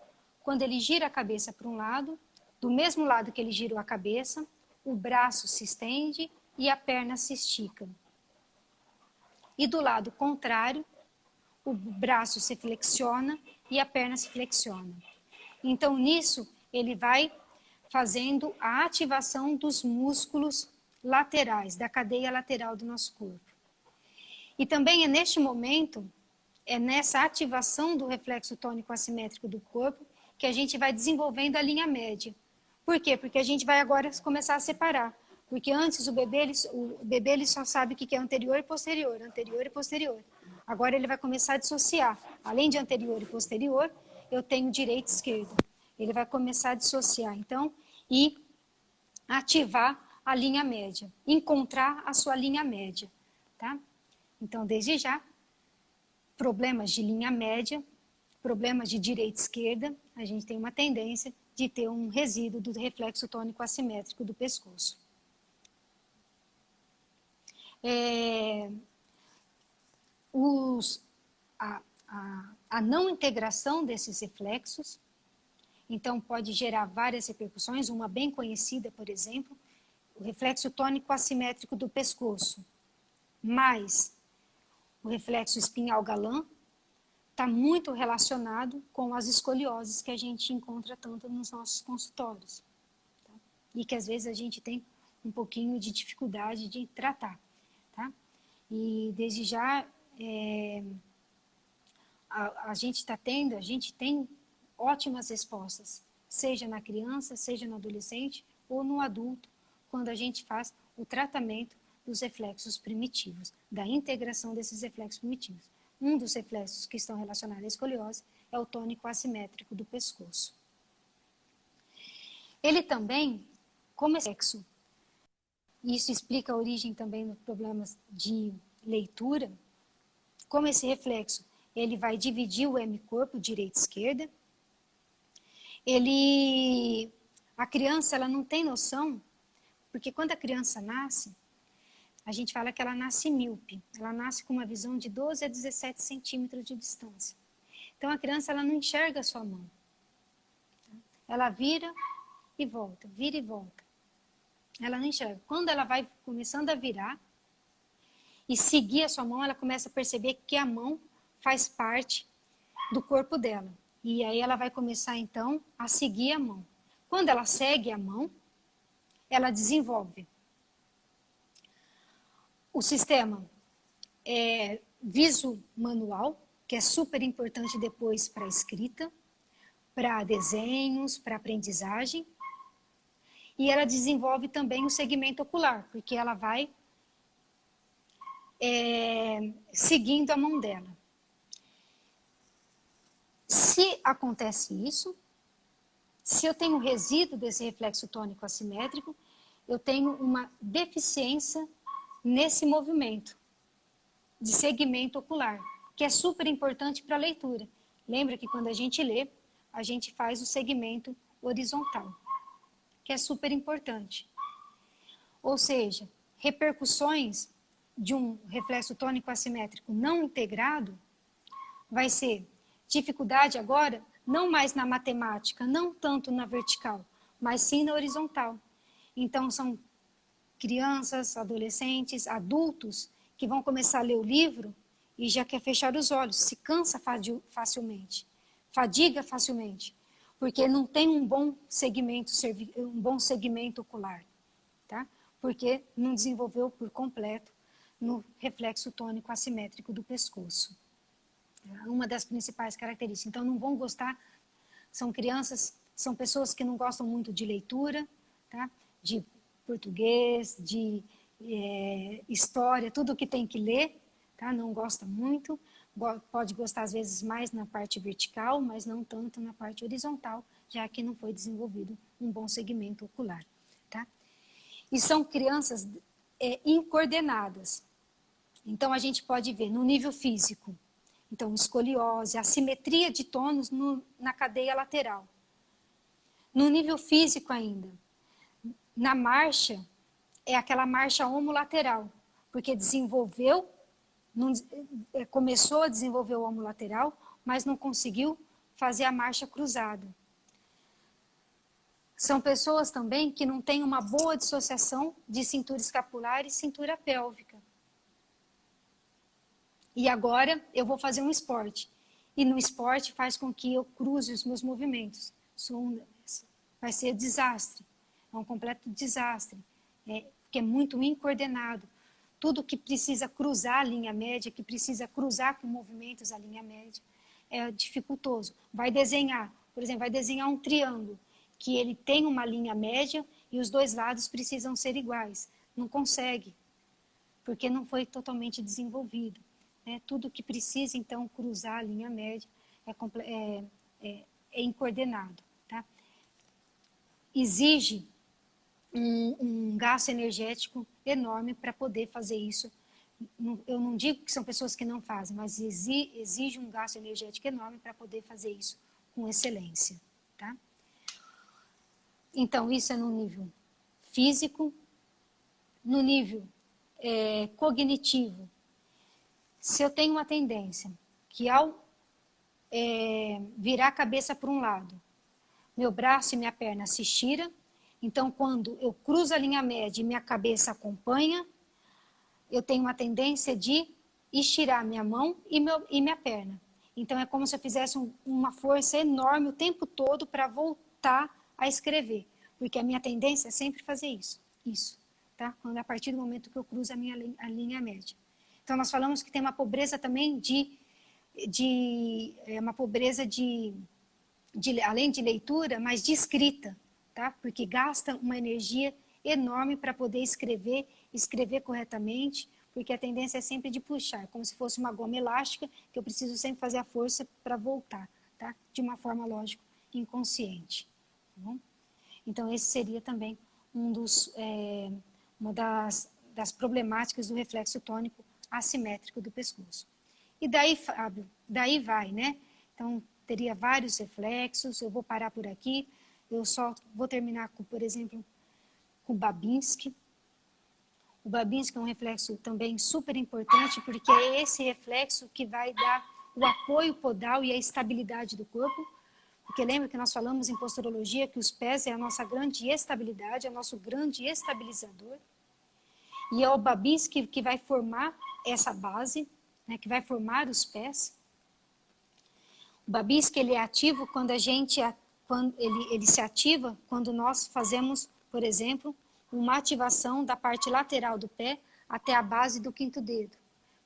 Quando ele gira a cabeça para um lado, do mesmo lado que ele girou a cabeça, o braço se estende e a perna se estica. E do lado contrário, o braço se flexiona e a perna se flexiona. Então, nisso, ele vai fazendo a ativação dos músculos laterais, da cadeia lateral do nosso corpo. E também é neste momento, é nessa ativação do reflexo tônico assimétrico do corpo, que a gente vai desenvolvendo a linha média. Por quê? Porque a gente vai agora começar a separar. Porque antes o bebê ele só sabe o que é anterior e posterior, anterior e posterior. Agora ele vai começar a dissociar. Além de anterior e posterior, eu tenho direita e esquerda. Ele vai começar a dissociar, então, e ativar a linha média, encontrar a sua linha média, tá? Então, desde já, problemas de linha média, problemas de direita e esquerda, a gente tem uma tendência de ter um resíduo do reflexo tônico assimétrico do pescoço. A não integração desses reflexos, então pode gerar várias repercussões, uma bem conhecida, por exemplo, o reflexo tônico assimétrico do pescoço, mais o reflexo espinhal galã, está muito relacionado com as escolioses que a gente encontra tanto nos nossos consultórios. Tá? E que às vezes a gente tem um pouquinho de dificuldade de tratar. Tá? E desde já a gente tem ótimas respostas, seja na criança, seja no adolescente ou no adulto, quando a gente faz o tratamento dos reflexos primitivos, da integração desses reflexos primitivos. Um dos reflexos que estão relacionados à escoliose é o tônico assimétrico do pescoço. Ele também, como reflexo, e isso explica a origem também dos problemas de leitura, como esse reflexo, ele vai dividir o hemicorpo, direita e esquerda. A criança, ela não tem noção, porque quando a criança nasce, a gente fala que ela nasce míope, ela nasce com uma visão de 12 a 17 centímetros de distância. Então, a criança, ela não enxerga a sua mão. Ela vira e volta, vira e volta. Ela não enxerga. Quando ela vai começando a virar e seguir a sua mão, ela começa a perceber que a mão faz parte do corpo dela. E aí ela vai começar, então, a seguir a mão. Quando ela segue a mão, ela desenvolve o sistema viso-manual, que é super importante depois para a escrita, para desenhos, para aprendizagem. E ela desenvolve também o segmento ocular, porque ela vai seguindo a mão dela. Se acontece isso, se eu tenho resíduo desse reflexo tônico assimétrico, eu tenho uma deficiência nesse movimento de segmento ocular, que é super importante para a leitura. Lembra que quando a gente lê, a gente faz o segmento horizontal, que é super importante. Ou seja, repercussões de um reflexo tônico assimétrico não integrado vai ser dificuldade agora, não mais na matemática, não tanto na vertical, mas sim na horizontal. Então, são crianças, adolescentes, adultos que vão começar a ler o livro e já quer fechar os olhos, se cansa facilmente. fadiga facilmente, porque não tem um bom segmento ocular, tá? Porque não desenvolveu por completo no reflexo tônico assimétrico do pescoço. É uma das principais características. Então, não vão gostar, são crianças, são pessoas que não gostam muito de leitura, tá? De português, de história, tudo que tem que ler, tá? Não gosta muito. Pode gostar, às vezes, mais na parte vertical, mas não tanto na parte horizontal, já que não foi desenvolvido um bom segmento ocular, tá? E são crianças incoordenadas. Então, a gente pode ver no nível físico, então, escoliose, assimetria de tônus na cadeia lateral. No nível físico ainda, na marcha, é aquela marcha homolateral, porque começou a desenvolver o homolateral, mas não conseguiu fazer a marcha cruzada. São pessoas também que não têm uma boa dissociação de cintura escapular e cintura pélvica. E agora eu vou fazer um esporte. E no esporte faz com que eu cruze os meus movimentos. Vai ser desastre. É um completo desastre. Porque é muito incoordenado. Tudo que precisa cruzar a linha média, que precisa cruzar com movimentos a linha média, é dificultoso. Vai desenhar, por exemplo, vai desenhar um triângulo, que ele tem uma linha média e os dois lados precisam ser iguais. Não consegue, porque não foi totalmente desenvolvido. Tudo que precisa, então, cruzar a linha média é incoordenado. Tá? Exige um gasto energético enorme para poder fazer isso. Eu não digo que são pessoas que não fazem, mas exige um gasto energético enorme para poder fazer isso com excelência. Tá? Então, isso é no nível físico, no nível cognitivo. Se eu tenho uma tendência que ao virar a cabeça para um lado, meu braço e minha perna se estiram, então quando eu cruzo a linha média e minha cabeça acompanha, eu tenho uma tendência de estirar minha mão e minha perna. Então é como se eu fizesse uma força enorme o tempo todo para voltar a escrever, porque a minha tendência é sempre fazer isso, tá? Quando a partir do momento que eu cruzo a linha média. Então, nós falamos que tem uma pobreza também uma pobreza além de leitura, mas de escrita, tá? Porque gasta uma energia enorme para poder escrever corretamente, porque a tendência é sempre de puxar, como se fosse uma goma elástica, que eu preciso sempre fazer a força para voltar, tá? De uma forma, lógico, inconsciente. Tá bom? Então, esse seria também uma das problemáticas do reflexo tônico assimétrico do pescoço. E daí, Fábio, daí vai, né? Então, teria vários reflexos, eu vou parar por aqui, eu só vou terminar, por exemplo, com Babinski. O Babinski é um reflexo também super importante, porque é esse reflexo que vai dar o apoio podal e a estabilidade do corpo, porque lembra que nós falamos em posturologia que os pés é a nossa grande estabilidade, é o nosso grande estabilizador. E é o Babinski que vai formar essa base, né, que vai formar os pés. O Babinski ele é ativo quando ele se ativa quando nós fazemos, por exemplo, uma ativação da parte lateral do pé até a base do quinto dedo.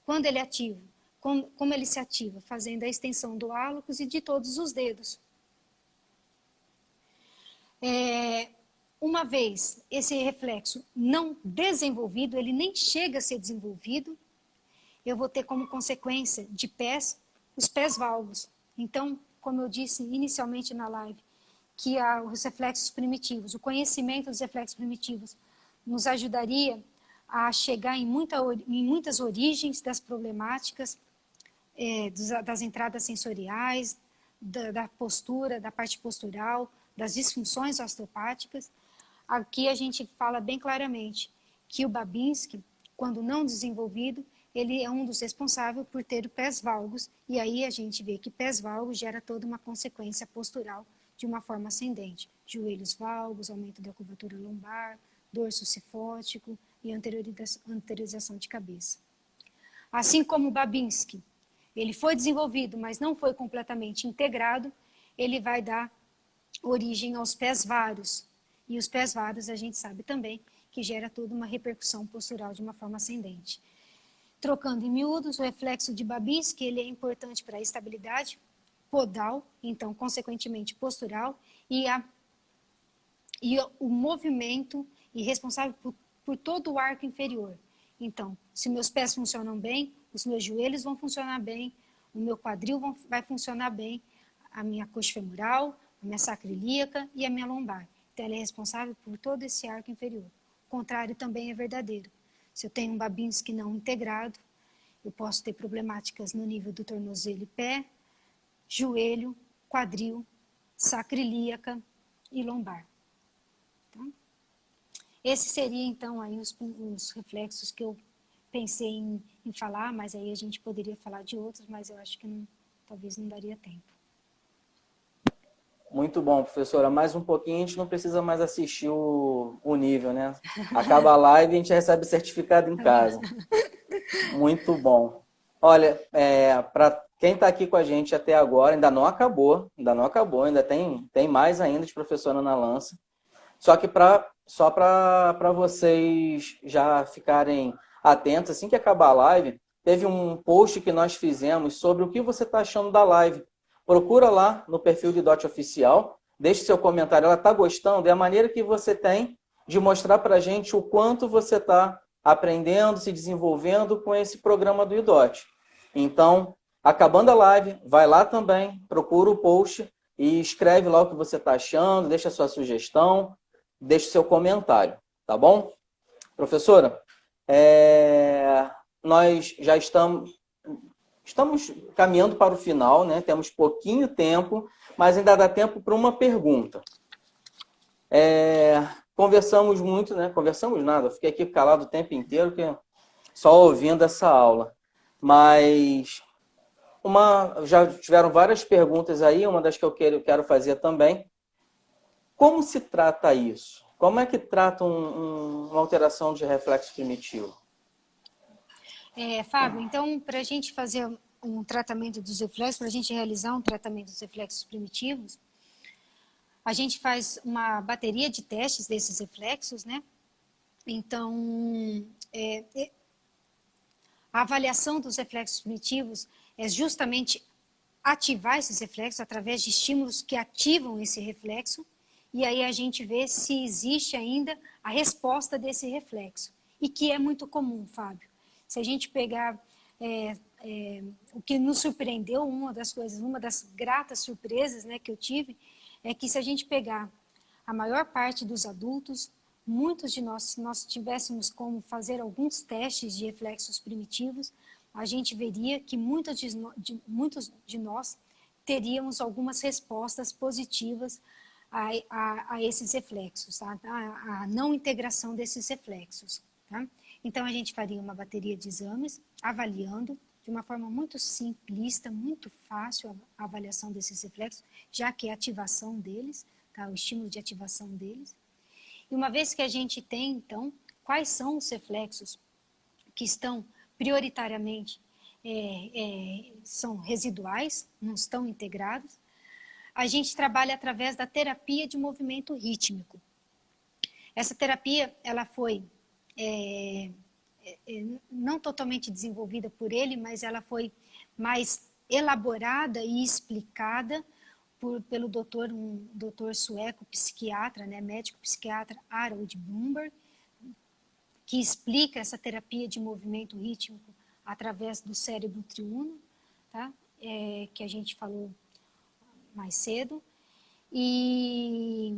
Quando ele é ativo? Como ele se ativa? Fazendo a extensão do hálocos e de todos os dedos. Uma vez esse reflexo não desenvolvido, ele nem chega a ser desenvolvido, eu vou ter como consequência de pés, os pés valgos. Então, como eu disse inicialmente na live, que os reflexos primitivos, o conhecimento dos reflexos primitivos nos ajudaria a chegar em muitas origens das problemáticas, das entradas sensoriais, da postura, da parte postural, das disfunções osteopáticas. Aqui a gente fala bem claramente que o Babinski, quando não desenvolvido, ele é um dos responsáveis por ter pés valgos, e aí a gente vê que pés valgos gera toda uma consequência postural de uma forma ascendente. Joelhos valgos, aumento da curvatura lombar, dorso cifótico e anteriorização de cabeça. Assim como o Babinski ele foi desenvolvido, mas não foi completamente integrado, ele vai dar origem aos pés varos. E os pés varos a gente sabe também que gera toda uma repercussão postural de uma forma ascendente. Trocando em miúdos, o reflexo de Babinski, ele é importante para a estabilidade podal, então, consequentemente, postural, e o movimento e responsável por todo o arco inferior. Então, se meus pés funcionam bem, os meus joelhos vão funcionar bem, o meu quadril vai funcionar bem, a minha coxa femoral, a minha sacroiliaca e a minha lombar. Então, ela é responsável por todo esse arco inferior. O contrário também é verdadeiro. Se eu tenho um Babinski não integrado, eu posso ter problemáticas no nível do tornozelo e pé, joelho, quadril, sacroiliaca e lombar. Tá? Esse seria, então, aí os reflexos que eu pensei em falar, mas aí a gente poderia falar de outros, mas eu acho que talvez não daria tempo. Muito bom, professora. Mais um pouquinho, a gente não precisa mais assistir o nível, né? Acaba a live e a gente recebe certificado em casa. Muito bom. Olha, para quem está aqui com a gente até agora, ainda não acabou, ainda tem mais ainda de professora Ana Lança. Só que só para vocês já ficarem atentos, assim que acabar a live, teve um post que nós fizemos sobre o que você está achando da live. Procura lá no perfil do IDOT Oficial, deixe seu comentário. Ela está gostando? É a maneira que você tem de mostrar para a gente o quanto você está aprendendo, se desenvolvendo com esse programa do IDOT. Então, acabando a live, vai lá também, procura o post e escreve lá o que você está achando, deixa a sua sugestão, deixe seu comentário, tá bom? Professora, nós já estamos caminhando para o final, né? Temos pouquinho tempo, mas ainda dá tempo para uma pergunta. Conversamos muito, né? Conversamos nada, eu fiquei aqui calado o tempo inteiro, só ouvindo essa aula. Mas já tiveram várias perguntas aí, uma das que eu quero fazer também. Como se trata isso? Como é que trata uma alteração de reflexo primitivo? Fábio, então, para a gente fazer um tratamento dos reflexos, para a gente realizar um tratamento dos reflexos primitivos, a gente faz uma bateria de testes desses reflexos, né? Então, a avaliação dos reflexos primitivos é justamente ativar esses reflexos através de estímulos que ativam esse reflexo, e aí a gente vê se existe ainda a resposta desse reflexo, e que é muito comum, Fábio. Se a gente pegar o que nos surpreendeu, uma das gratas surpresas, né, que eu tive, é que se a gente pegar a maior parte dos adultos, muitos de nós, se nós tivéssemos como fazer alguns testes de reflexos primitivos, a gente veria que muitos de nós teríamos algumas respostas positivas a esses reflexos, tá? A não integração desses reflexos. Tá? Então, a gente faria uma bateria de exames, avaliando de uma forma muito simplista, muito fácil a avaliação desses reflexos, já que é a ativação deles, tá? O estímulo de ativação deles. E uma vez que a gente tem, então, quais são os reflexos que estão prioritariamente são residuais, não estão integrados, a gente trabalha através da terapia de movimento rítmico. Essa terapia, ela foi não totalmente desenvolvida por ele, mas ela foi mais elaborada e explicada pelo um doutor sueco, psiquiatra, né, médico psiquiatra Harold Bloomberg, que explica essa terapia de movimento rítmico através do cérebro triuno, tá? Que a gente falou mais cedo. E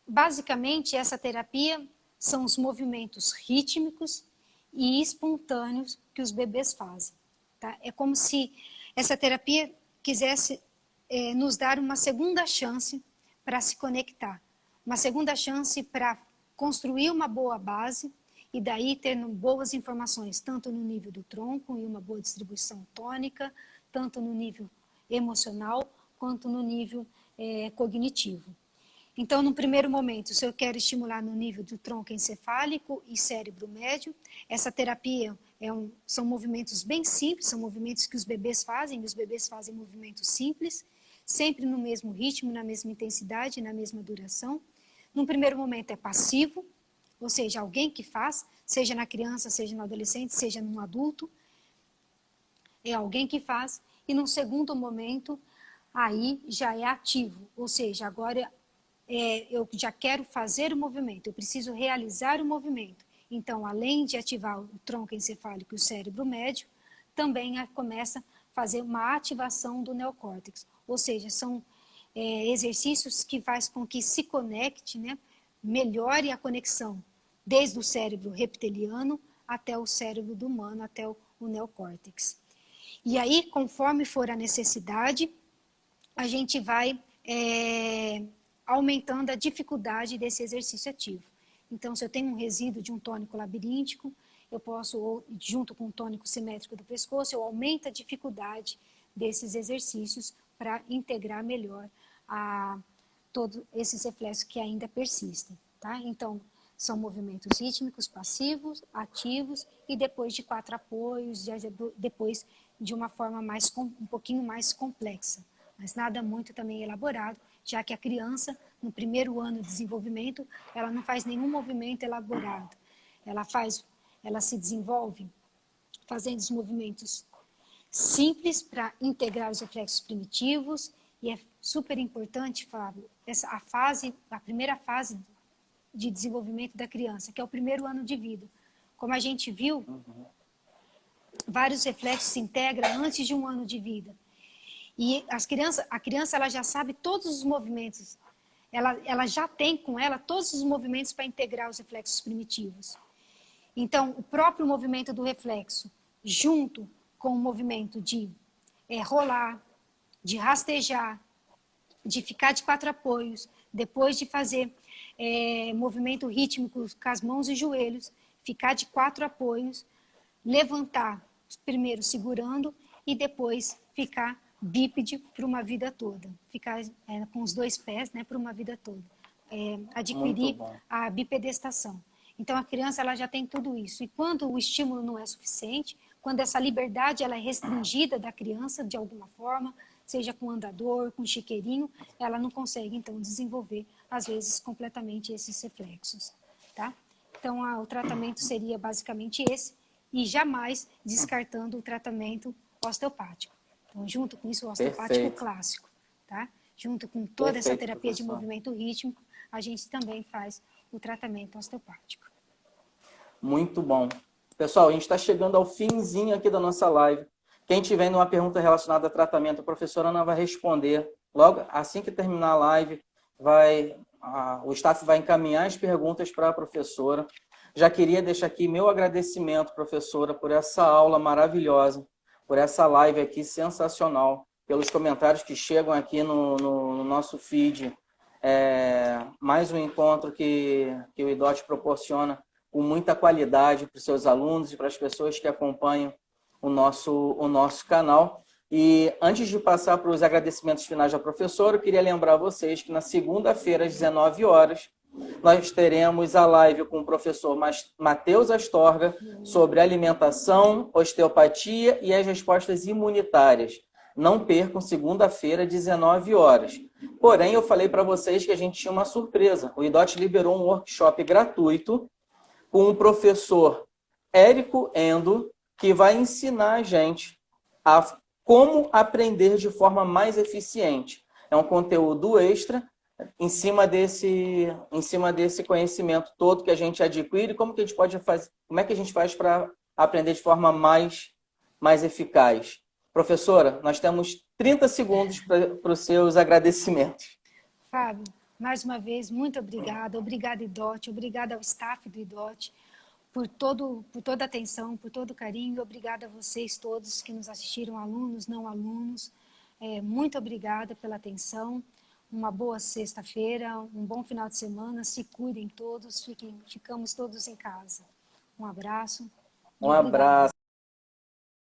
basicamente essa terapia são os movimentos rítmicos e espontâneos que os bebês fazem. Tá? É como se essa terapia quisesse nos dar uma segunda chance para se conectar, uma segunda chance para construir uma boa base e daí ter boas informações, tanto no nível do tronco e uma boa distribuição tônica, tanto no nível emocional quanto no nível cognitivo. Então, no primeiro momento, se eu quero estimular no nível do tronco encefálico e cérebro médio, essa terapia São movimentos bem simples, são movimentos que os bebês fazem movimentos simples, sempre no mesmo ritmo, na mesma intensidade, na mesma duração. Num primeiro momento é passivo, ou seja, alguém que faz, seja na criança, seja no adolescente, seja no adulto, é alguém que faz. E num segundo momento, aí já é ativo, ou seja, agora eu já quero fazer o movimento, eu preciso realizar o movimento. Então, além de ativar o tronco encefálico e o cérebro médio, também começa a fazer uma ativação do neocórtex. Ou seja, são exercícios que fazem com que se conecte, né, melhore a conexão, desde o cérebro reptiliano até o cérebro do humano, até o neocórtex. E aí, conforme for a necessidade, a gente vai aumentando a dificuldade desse exercício ativo. Então, se eu tenho um resíduo de um tônico labiríntico, eu posso, junto com o tônico simétrico do pescoço, eu aumento a dificuldade desses exercícios para integrar melhor todos esses reflexos que ainda persistem. Tá? Então, são movimentos rítmicos, passivos, ativos, e depois de 4 apoios, depois de uma forma um pouquinho mais complexa, mas nada muito também elaborado, já que a criança, no primeiro ano de desenvolvimento, ela não faz nenhum movimento elaborado. Ela se desenvolve fazendo os movimentos simples para integrar os reflexos primitivos, e é super importante, Fábio, a primeira fase de desenvolvimento da criança, que é o primeiro ano de vida. Como a gente viu, vários reflexos se integram antes de um ano de vida. E a criança ela já sabe todos os movimentos. Ela já tem com ela todos os movimentos para integrar os reflexos primitivos. Então, o próprio movimento do reflexo, junto com o movimento de rolar, de rastejar, de ficar de 4 apoios, depois de fazer movimento rítmico com as mãos e joelhos, ficar de 4 apoios, levantar, primeiro segurando e depois ficar bípede para uma vida toda, ficar com os 2 pés, né, para uma vida toda, adquirir a bipedestação. Então a criança ela já tem tudo isso, e quando o estímulo não é suficiente, quando essa liberdade ela é restringida da criança de alguma forma, seja com andador, com chiqueirinho, ela não consegue então desenvolver às vezes completamente esses reflexos, tá? Então o tratamento seria basicamente esse, e jamais descartando o tratamento osteopático. Então, junto com isso, o osteopático clássico, tá? Junto com toda essa terapia de movimento rítmico, a gente também faz o tratamento osteopático. Muito bom. Pessoal, a gente está chegando ao finzinho aqui da nossa live. Quem tiver uma pergunta relacionada a tratamento, a professora Ana vai responder. Logo, assim que terminar a live, o staff vai encaminhar as perguntas para a professora. Já queria deixar aqui meu agradecimento, professora, por essa aula maravilhosa, por essa live aqui sensacional, pelos comentários que chegam aqui no nosso feed. Mais um encontro que o IDOT proporciona com muita qualidade para os seus alunos e para as pessoas que acompanham o nosso canal. E antes de passar para os agradecimentos finais da professora, eu queria lembrar vocês que na segunda-feira, às 19 horas, nós teremos a live com o professor Matheus Astorga sobre alimentação, osteopatia e as respostas imunitárias. Não percam, segunda-feira, 19 horas. Porém, eu falei para vocês que a gente tinha uma surpresa. O IDOT liberou um workshop gratuito com o professor Érico Endo, que vai ensinar a gente a como aprender de forma mais eficiente. É um conteúdo extra em cima desse conhecimento todo que a gente adquire, como que a gente pode fazer, como é que a gente faz para aprender de forma mais eficaz. Professora, nós temos 30 segundos para os seus agradecimentos. Fábio, mais uma vez, muito obrigada. Obrigada, IDOT. Obrigada ao staff do IDOT por toda a atenção, por todo o carinho. Obrigada a vocês todos que nos assistiram, alunos, não alunos. Muito obrigada pela atenção. Uma boa sexta-feira, um bom final de semana. Se cuidem todos, ficamos todos em casa. Um abraço. Um abraço.